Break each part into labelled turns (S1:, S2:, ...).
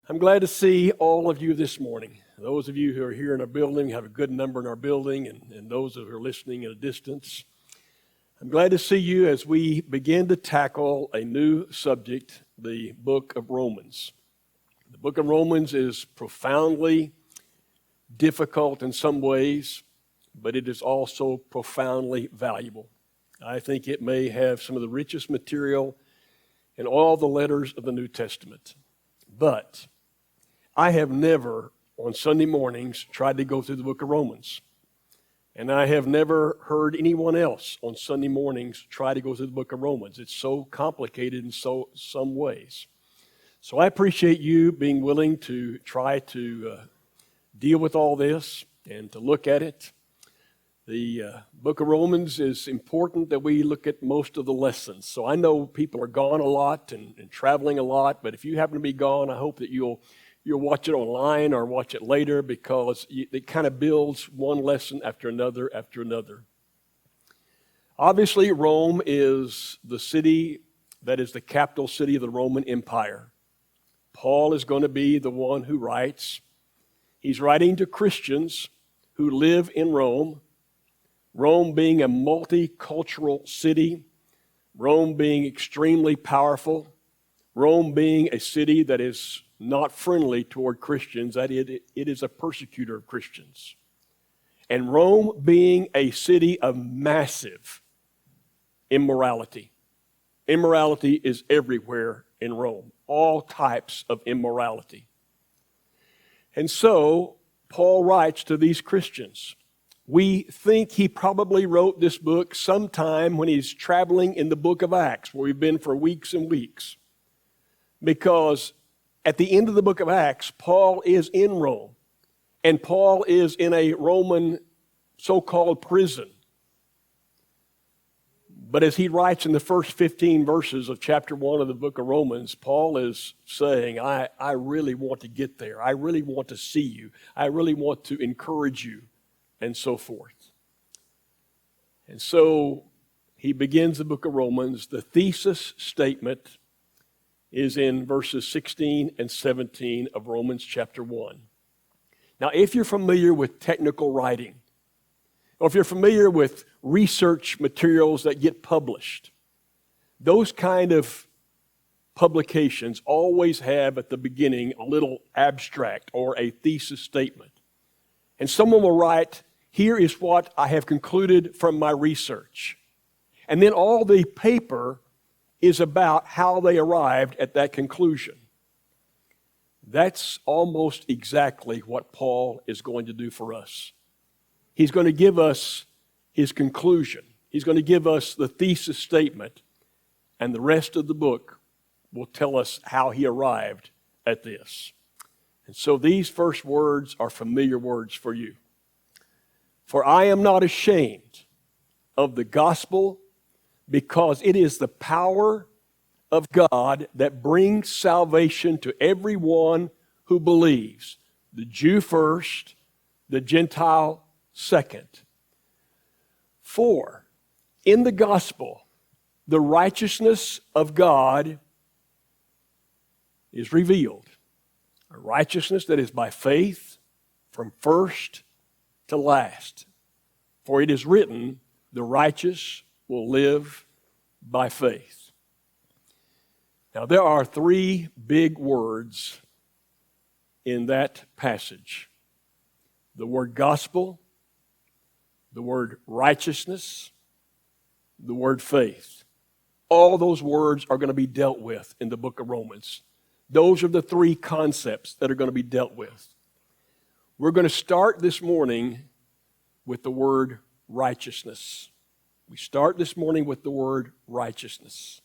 S1: I'm glad to see all of you this morning. Those of you who are here in our building, have a good number in our building, and those who are listening at a distance. I'm glad to see you as we begin to tackle a new subject, the book of Romans. The book of Romans is profoundly difficult in some ways, but it is also profoundly valuable. I think it may have some of the richest material in all the letters of the New Testament. But I have never, on Sunday mornings, tried to go through the book of Romans. And I have never heard anyone else on Sunday mornings try to go through the book of Romans. It's so complicated in some ways. So I appreciate you being willing to try to deal with all this and to look at it. The book of Romans is important that we look at most of the lessons. So I know people are gone a lot and traveling a lot, but if you happen to be gone, I hope that you'll watch it online or watch it later, because it kind of builds one lesson after another after another. Obviously, Rome is the city that is the capital city of the Roman Empire. Paul is going to be the one who writes. He's writing to Christians who live in Rome. Rome being a multicultural city, Rome being extremely powerful, Rome being a city that is not friendly toward Christians, that it is a persecutor of Christians. And Rome being a city of massive immorality. Immorality is everywhere in Rome, all types of immorality. And so Paul writes to these Christians. We think he probably wrote this book sometime when he's traveling in the book of Acts, where we've been for weeks and weeks. Because at the end of the book of Acts, Paul is in Rome, and Paul is in a Roman so-called prison. But as he writes in the first 15 verses of chapter 1 of the book of Romans, Paul is saying, I really want to get there. I really want to see you. I really want to encourage you, and so forth. And so he begins the book of Romans. The thesis statement is in verses 16 and 17 of Romans chapter 1. Now, if you're familiar with technical writing, or if you're familiar with research materials that get published, those kind of publications always have at the beginning a little abstract or a thesis statement. And someone will write, here is what I have concluded from my research. And then all the paper is about how they arrived at that conclusion. That's almost exactly what Paul is going to do for us. He's going to give us his conclusion. He's going to give us the thesis statement, and the rest of the book will tell us how he arrived at this. And so these first words are familiar words for you. For I am not ashamed of the gospel, because it is the power of God that brings salvation to everyone who believes, the Jew first, the Gentile second. For in the gospel, the righteousness of God is revealed, a righteousness that is by faith from first to last. For it is written, the righteous will live by faith. Now, there are three big words in that passage. The word gospel, the word righteousness, the word faith. All those words are going to be dealt with in the book of Romans. Those are the three concepts that are going to be dealt with. We're going to start this morning with the word righteousness. We start this morning with the word righteousness.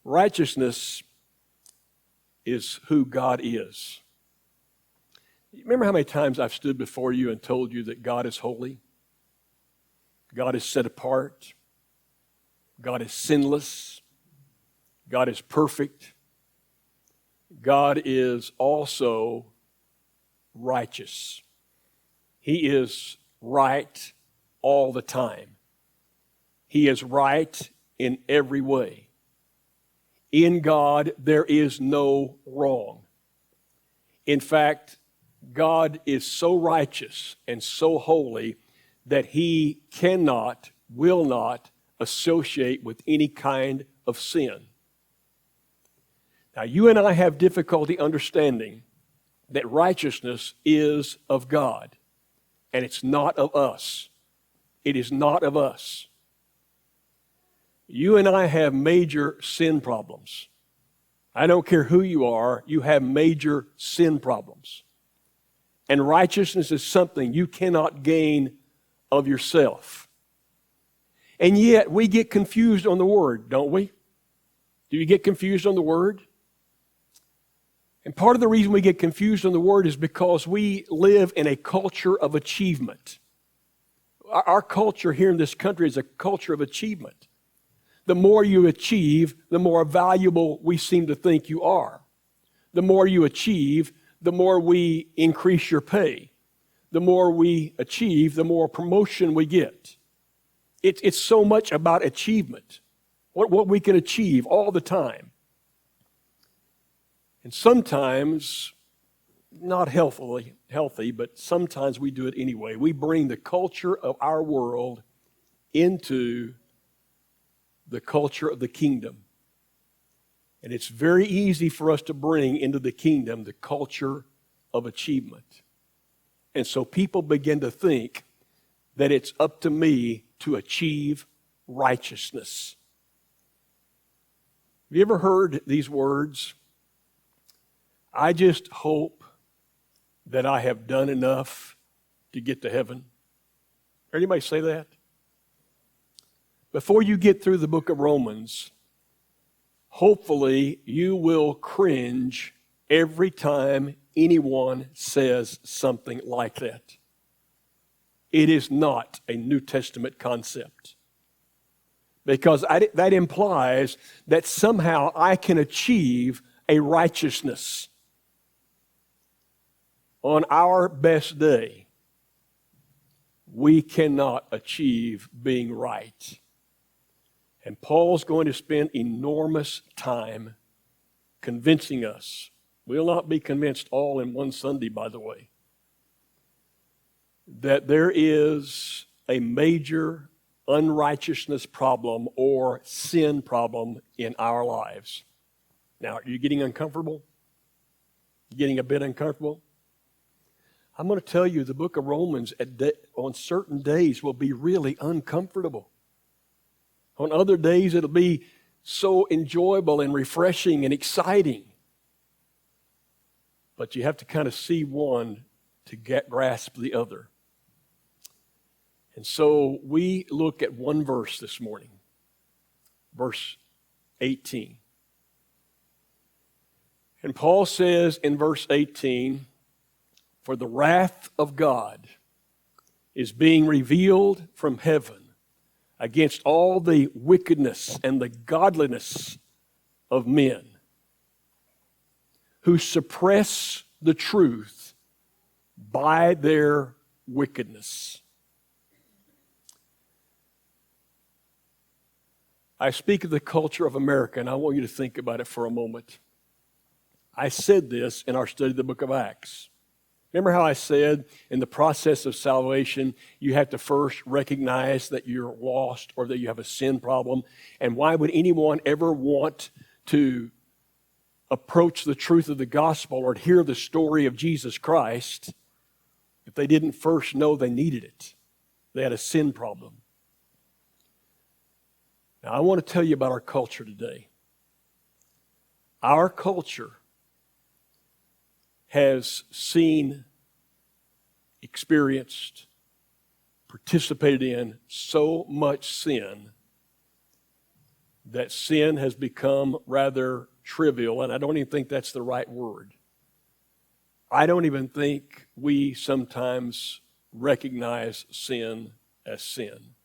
S1: Righteousness is who God is. Remember how many times I've stood before you and told you that God is holy? God is set apart. God is sinless. God is perfect. God is also righteous. He is right all the time. He is right in every way. In God, there is no wrong. In fact, God is so righteous and so holy that He cannot, will not associate with any kind of sin. Now, you and I have difficulty understanding that righteousness is of God, and it's not of us. It is not of us. You and I have major sin problems. I don't care who you are, you have major sin problems. And righteousness is something you cannot gain of yourself. And yet, we get confused on the word, don't we? Do you get confused on the word? And part of the reason we get confused on the word is because we live in a culture of achievement. Our culture here in this country is a culture of achievement. The more you achieve, the more valuable we seem to think you are. The more you achieve, the more we increase your pay. The more we achieve, the more promotion we get. It's so much about achievement, what we can achieve all the time. And sometimes, not healthy, but sometimes we do it anyway. We bring the culture of our world into the culture of the kingdom. And it's very easy for us to bring into the kingdom the culture of achievement. And so people begin to think that it's up to me to achieve righteousness. Have you ever heard these words? I just hope that I have done enough to get to heaven. Heard anybody say that? Before you get through the book of Romans, hopefully you will cringe every time anyone says something like that. It is not a New Testament concept. Because that implies that somehow I can achieve a righteousness. On our best day, we cannot achieve being right. And Paul's going to spend enormous time convincing us. We'll not be convinced all in one Sunday, by the way, that there is a major unrighteousness problem or sin problem in our lives. Now, are you getting uncomfortable? Getting a bit uncomfortable? I'm going to tell you the book of Romans on certain days will be really uncomfortable. On other days it'll be so enjoyable and refreshing and exciting. But you have to kind of see one to grasp the other. And so we look at one verse this morning, verse 18. And Paul says in verse 18, "For the wrath of God is being revealed from heaven against all the wickedness and the godliness of men who suppress the truth by their wickedness." I speak of the culture of America, and I want you to think about it for a moment. I said this in our study of the book of Acts. Remember how I said in the process of salvation, you have to first recognize that you're lost or that you have a sin problem. And why would anyone ever want to approach the truth of the gospel or hear the story of Jesus Christ if they didn't first know they needed it? They had a sin problem. Now, I want to tell you about our culture today. Our culture has seen, experienced, participated in so much sin that sin has become rather trivial, and I don't even think that's the right word. I don't even think we sometimes recognize sin as sin.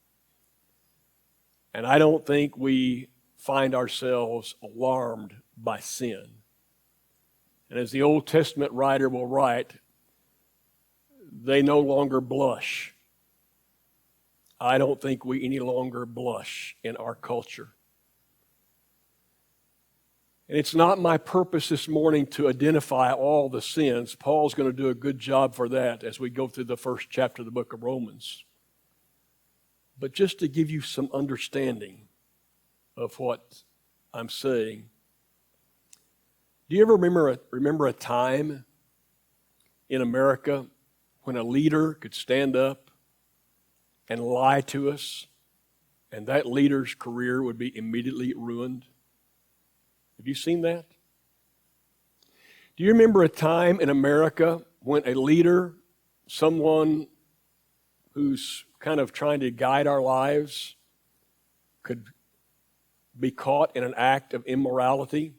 S1: And I don't think we find ourselves alarmed by sin. And as the Old Testament writer will write, they no longer blush. I don't think we any longer blush in our culture. And it's not my purpose this morning to identify all the sins. Paul's going to do a good job for that as we go through the first chapter of the book of Romans. But just to give you some understanding of what I'm saying, do you ever remember a time in America when a leader could stand up and lie to us, and that leader's career would be immediately ruined? Have you seen that? Do you remember a time in America when a leader, someone who's kind of trying to guide our lives, could be caught in an act of immorality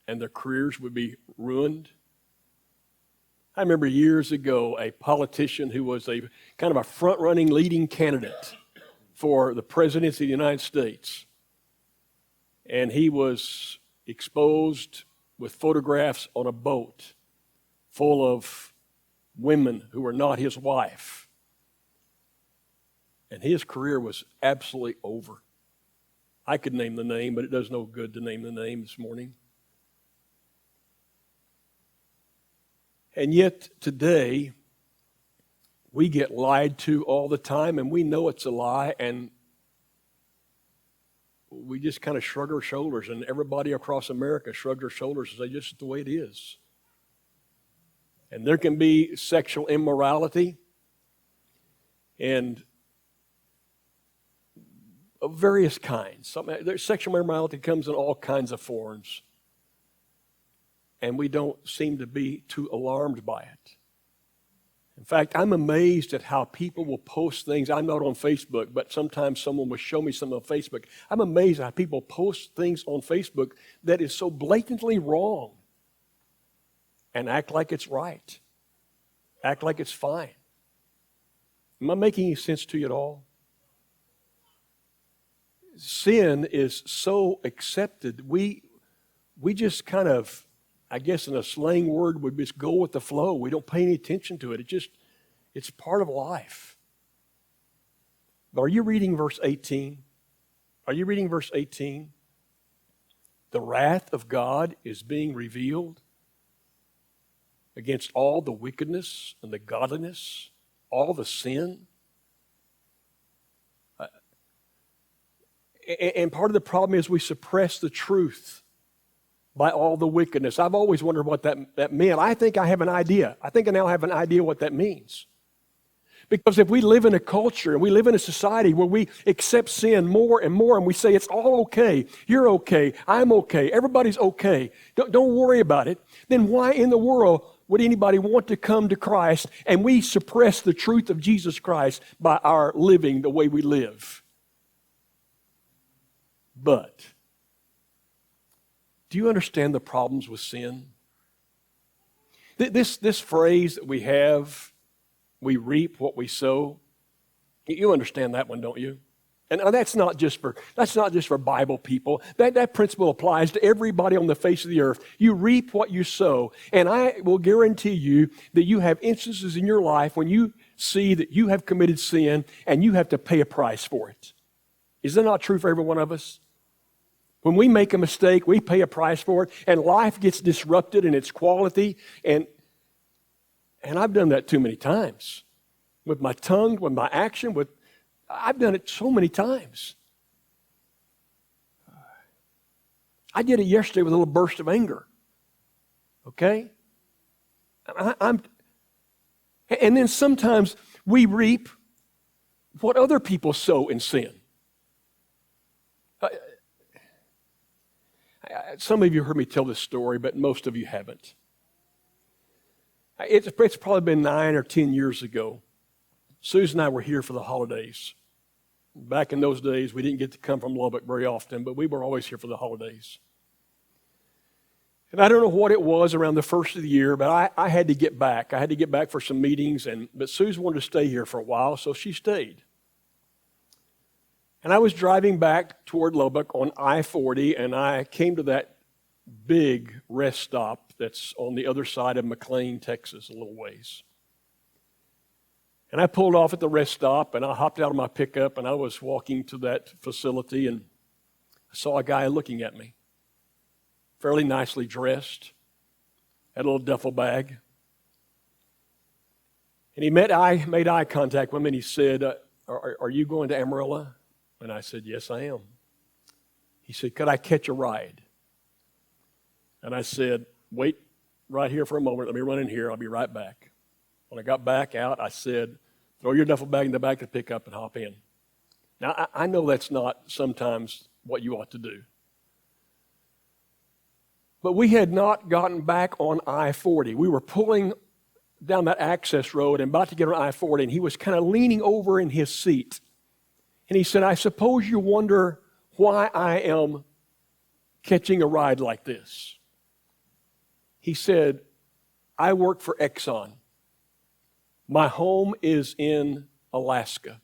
S1: and their careers would be ruined? I remember years ago a politician who was a kind of a front-running leading candidate for the presidency of the United States. And he was exposed with photographs on a boat full of women who were not his wife. And his career was absolutely over. I could name the name, but it does no good to name the name this morning. And yet today, we get lied to all the time, and we know it's a lie, and we just kind of shrug our shoulders, and everybody across America shrugs their shoulders and say, just the way it is. And there can be sexual immorality and of various kinds. Sexual immorality comes in all kinds of forms, and we don't seem to be too alarmed by it. In fact, I'm amazed at how people will post things. I'm not on Facebook, but sometimes someone will show me something on Facebook. I'm amazed at how people post things on Facebook that is so blatantly wrong and act like it's right, act like it's fine. Am I making any sense to you at all? Sin is so accepted. We just kind of, I guess in a slang word, would just go with the flow. We don't pay any attention to it. It's part of life. But are you reading verse 18? Are you reading verse 18? The wrath of God is being revealed against all the wickedness and the godliness, all the sin. And part of the problem is we suppress the truth by all the wickedness. I've always wondered what that meant. I think I have an idea. I think I now have an idea what that means. Because if we live in a culture and we live in a society where we accept sin more and more and we say it's all okay, you're okay, I'm okay, everybody's okay, don't worry about it, then why in the world would anybody want to come to Christ and we suppress the truth of Jesus Christ by our living the way we live? But do you understand the problems with sin? This phrase that we have, we reap what we sow. You understand that one, don't you? And that's not just for Bible people. That principle applies to everybody on the face of the earth. You reap what you sow. And I will guarantee you that you have instances in your life when you see that you have committed sin and you have to pay a price for it. Is that not true for every one of us? When we make a mistake, we pay a price for it, and life gets disrupted in its quality. And I've done that too many times. With my tongue, with my action, I've done it so many times. I did it yesterday with a little burst of anger. Okay? And then sometimes we reap what other people sow in sin. Some of you heard me tell this story, but most of you haven't. It's probably been 9 or 10 years ago. Susan and I were here for the holidays. Back in those days, we didn't get to come from Lubbock very often, but we were always here for the holidays. And I don't know what it was around the first of the year, but I had to get back. I had to get back for some meetings, but Susan wanted to stay here for a while, so she stayed. And I was driving back toward Lubbock on I-40, and I came to that big rest stop that's on the other side of McLean, Texas, a little ways. And I pulled off at the rest stop, and I hopped out of my pickup, and I was walking to that facility, and I saw a guy looking at me. fairly nicely dressed, had a little duffel bag. And he made eye contact with me, and he said, are you going to Amarillo? And I said, yes, I am. He said, could I catch a ride? And I said, wait right here for a moment. Let me run in here. I'll be right back. When I got back out, I said, throw your duffel bag in the back of the pickup and hop in. Now, I know that's not sometimes what you ought to do. But we had not gotten back on I-40. We were pulling down that access road and about to get on I-40, and he was kind of leaning over in his seat. And he said, I suppose you wonder why I am catching a ride like this. He said, I work for Exxon. My home is in Alaska.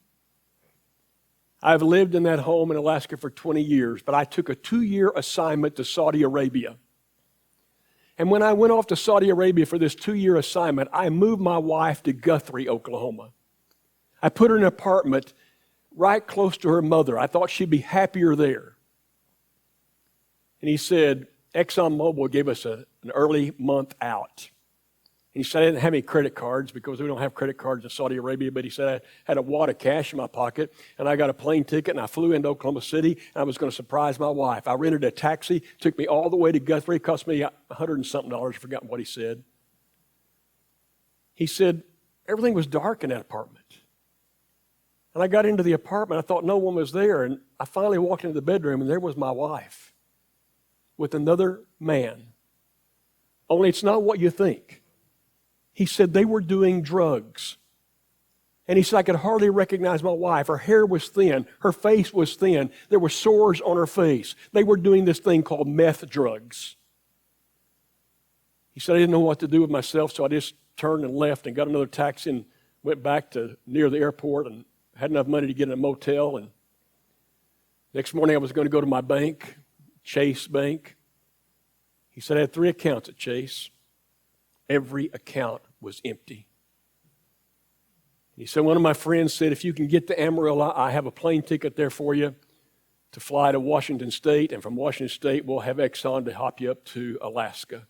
S1: I've lived in that home in Alaska for 20 years, but I took a 2-year assignment to Saudi Arabia. And when I went off to Saudi Arabia for this 2-year assignment, I moved my wife to Guthrie, Oklahoma. I put her in an apartment right close to her mother. I thought she'd be happier there. And he said, ExxonMobil gave us an early month out. And he said, I didn't have any credit cards because we don't have credit cards in Saudi Arabia, but he said I had a wad of cash in my pocket, and I got a plane ticket, and I flew into Oklahoma City, and I was going to surprise my wife. I rented a taxi, took me all the way to Guthrie, cost me $100 and something, I've forgotten what he said. He said, everything was dark in that apartment. And I got into the apartment, I thought no one was there, and I finally walked into the bedroom, and there was my wife with another man. Only it's not what you think. He said they were doing drugs. And he said, I could hardly recognize my wife. Her hair was thin. Her face was thin. There were sores on her face. They were doing this thing called meth drugs. He said, I didn't know what to do with myself, so I just turned and left and got another taxi and went back to near the airport and had enough money to get in a motel. And next morning I was going to go to my bank, Chase Bank. He said, I had 3 accounts at Chase. Every account was empty. He said, one of my friends said, if you can get to Amarillo, I have a plane ticket there for you to fly to Washington State, and from Washington State, we'll have Exxon to hop you up to Alaska.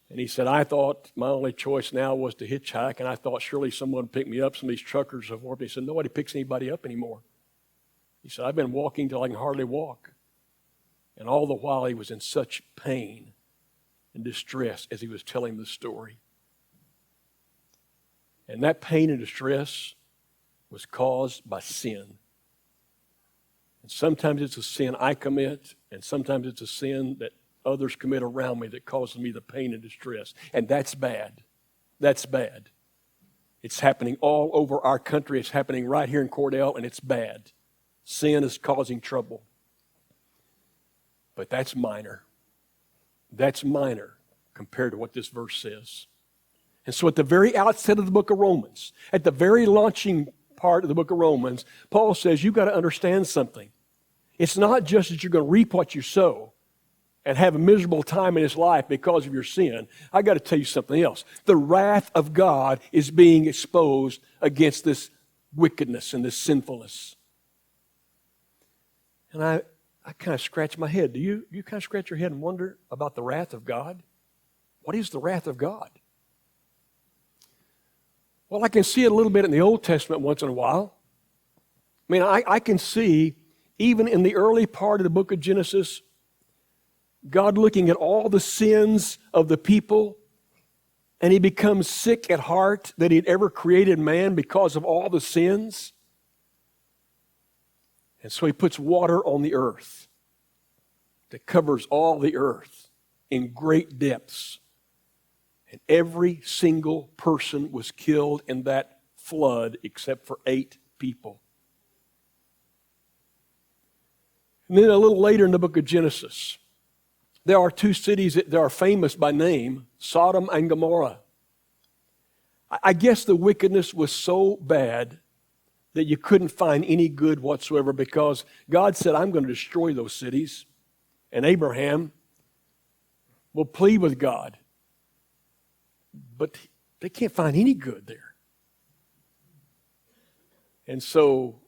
S1: And he said, I thought my only choice now was to hitchhike, and I thought surely someone would pick me up, some of these truckers or forth. He said, nobody picks anybody up anymore. He said, I've been walking till I can hardly walk. And all the while he was in such pain and distress as he was telling the story. And that pain and distress was caused by sin. And sometimes it's a sin I commit, and sometimes it's a sin that others commit around me that causes me the pain and distress. And that's bad. That's bad. It's happening all over our country. It's happening right here in Cordell, and it's bad. Sin is causing trouble. But that's minor. That's minor compared to what this verse says. And so at the very outset of the book of Romans, at the very launching part of the book of Romans, Paul says you've got to understand something. It's not just that you're going to reap what you sow and have a miserable time in this life because of your sin. I got to tell you something else. The wrath of God is being exposed against this wickedness and this sinfulness. And I kind of scratch my head. Do you kind of scratch your head and wonder about the wrath of God? What is the wrath of God? Well, I can see it a little bit in the Old Testament once in a while. I mean, I can see, even in the early part of the book of Genesis, God looking at all the sins of the people, and he becomes sick at heart that he'd ever created man because of all the sins. And so he puts water on the earth that covers all the earth in great depths. And every single person was killed in that flood except for 8 people. And then a little later in the book of Genesis, there are 2 cities that are famous by name, Sodom and Gomorrah. I guess the wickedness was so bad that you couldn't find any good whatsoever because God said, I'm going to destroy those cities. And Abraham will plead with God. But they can't find any good there. And so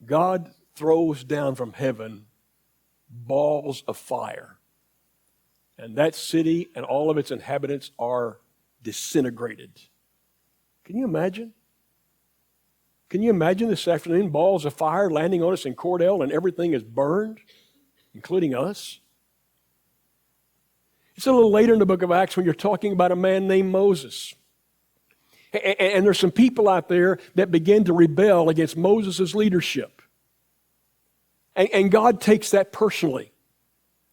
S1: God throws down from heaven balls of fire. And that city and all of its inhabitants are disintegrated. Can you imagine? Can you imagine this afternoon, balls of fire landing on us in Cordell and everything is burned, including us? It's a little later in the book of Acts when you're talking about a man named Moses. And there's some people out there that begin to rebel against Moses' leadership. And God takes that personally.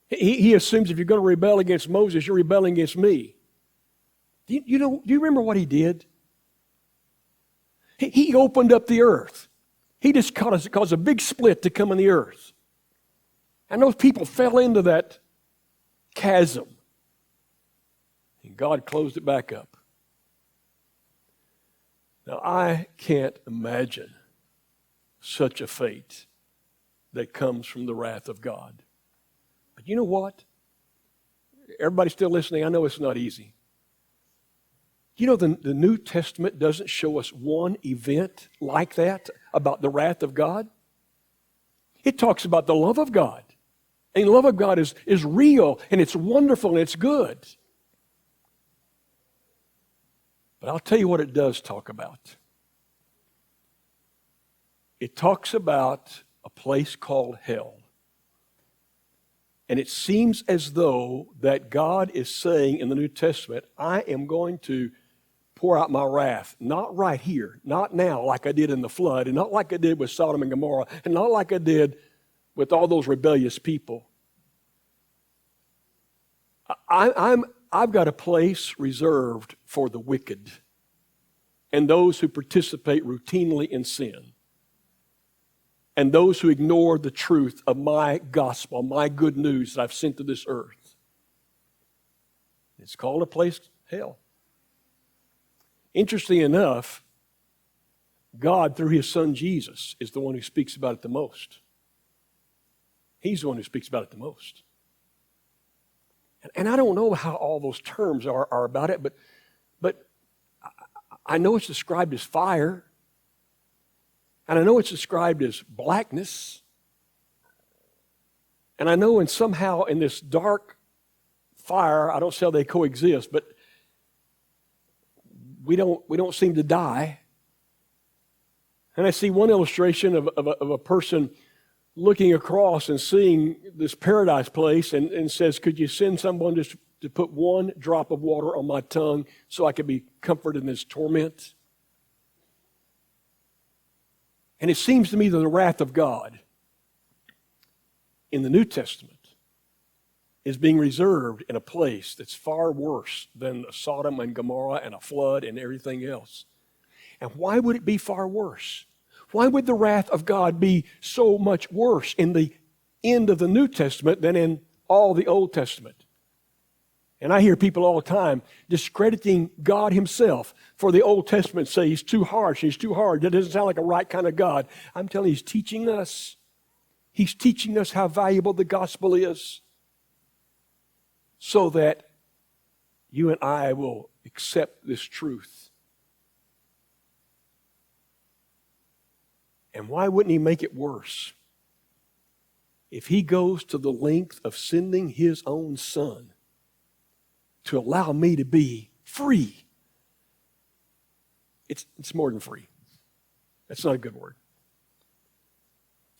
S1: He assumes if you're going to rebel against Moses, you're rebelling against me. Do you remember what he did? He opened up the earth. He just caused a big split to come in the earth. And those people fell into that chasm. And God closed it back up. Now, I can't imagine such a fate that comes from the wrath of God. But you know what? Everybody still listening, I know it's not easy. You know, the New Testament doesn't show us one event like that about the wrath of God. It talks about the love of God. And the love of God is real, and it's wonderful, and it's good. But I'll tell you what it does talk about. It talks about a place called hell. And it seems as though that God is saying in the New Testament, I am going to pour out my wrath, not right here, not now like I did in the flood, and not like I did with Sodom and Gomorrah, and not like I did with all those rebellious people. I've got a place reserved for the wicked and those who participate routinely in sin and those who ignore the truth of my gospel, my good news that I've sent to this earth. It's called a place, hell. Interesting enough, God, through his son Jesus, is the one who speaks about it the most. He's the one who speaks about it the most. And I don't know how all those terms are about it, but I know it's described as fire, and I know it's described as blackness, and I know somehow in this dark fire, I don't say how they coexist, but we don't seem to die. And I see one illustration of a person looking across and seeing this paradise place and says, could you send someone just to put one drop of water on my tongue so I could be comforted in this torment? And it seems to me that the wrath of God in the New Testament is being reserved in a place that's far worse than Sodom and Gomorrah and a flood and everything else. And why would it be far worse? Why would the wrath of God be so much worse in the end of the New Testament than in all the Old Testament? And I hear people all the time discrediting God himself for the Old Testament, say he's too harsh, he's too hard. That doesn't sound like a right kind of God. I'm telling you, he's teaching us. He's teaching us how valuable the gospel is so that you and I will accept this truth. And why wouldn't he make it worse? If he goes to the length of sending his own son to allow me to be free. It's more than free. That's not a good word.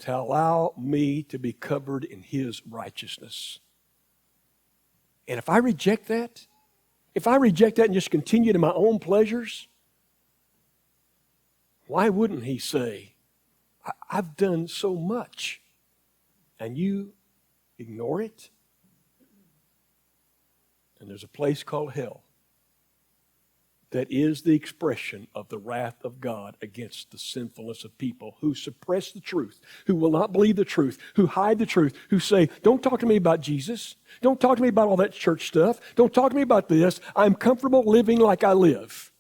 S1: To allow me to be covered in his righteousness. And if I reject that, and just continue to my own pleasures, why wouldn't he say, I've done so much, and you ignore it? And there's a place called hell that is the expression of the wrath of God against the sinfulness of people who suppress the truth, who will not believe the truth, who hide the truth, who say, don't talk to me about Jesus. Don't talk to me about all that church stuff. Don't talk to me about this. I'm comfortable living like I live.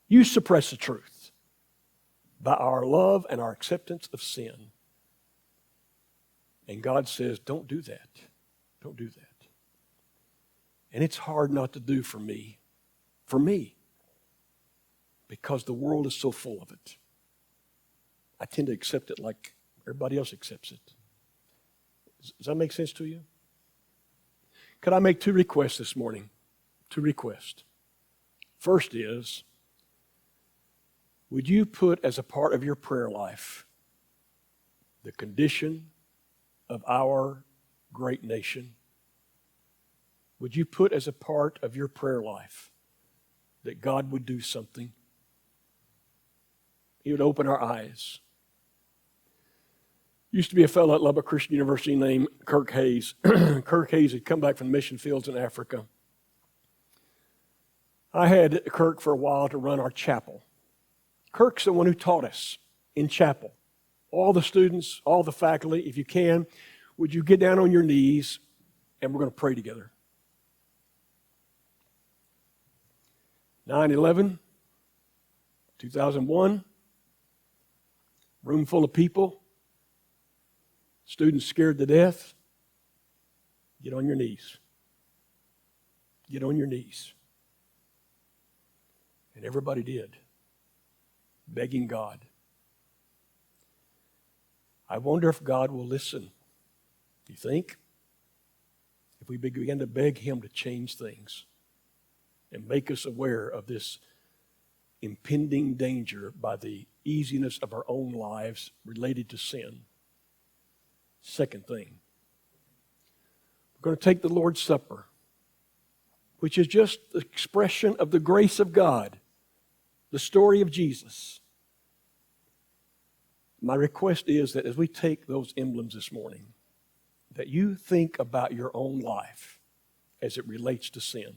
S1: You suppress the truth by our love and our acceptance of sin. And God says, don't do that. Don't do that. And it's hard not to do for me, because the world is so full of it. I tend to accept it like everybody else accepts it. Does that make sense to you? Could I make two requests this morning? Two requests. First is, would you put as a part of your prayer life the condition of our great nation? Would you put as a part of your prayer life that God would do something? He would open our eyes. Used to be a fellow at Lubbock Christian University named Kirk Hayes. Kirk Hayes had come back from the mission fields in Africa. I had Kirk for a while to run our chapel. Kirk's the one who taught us in chapel. All the students, all the faculty, if you can, would you get down on your knees and we're going to pray together. 9/11, 2001, room full of people, students scared to death. Get on your knees. Get on your knees. And everybody did, begging God. I wonder if God will listen. You think? If we begin to beg Him to change things and make us aware of this impending danger by the easiness of our own lives related to sin. Second thing, we're going to take the Lord's Supper, which is just the expression of the grace of God, the story of Jesus. My request is that as we take those emblems this morning, that you think about your own life as it relates to sin.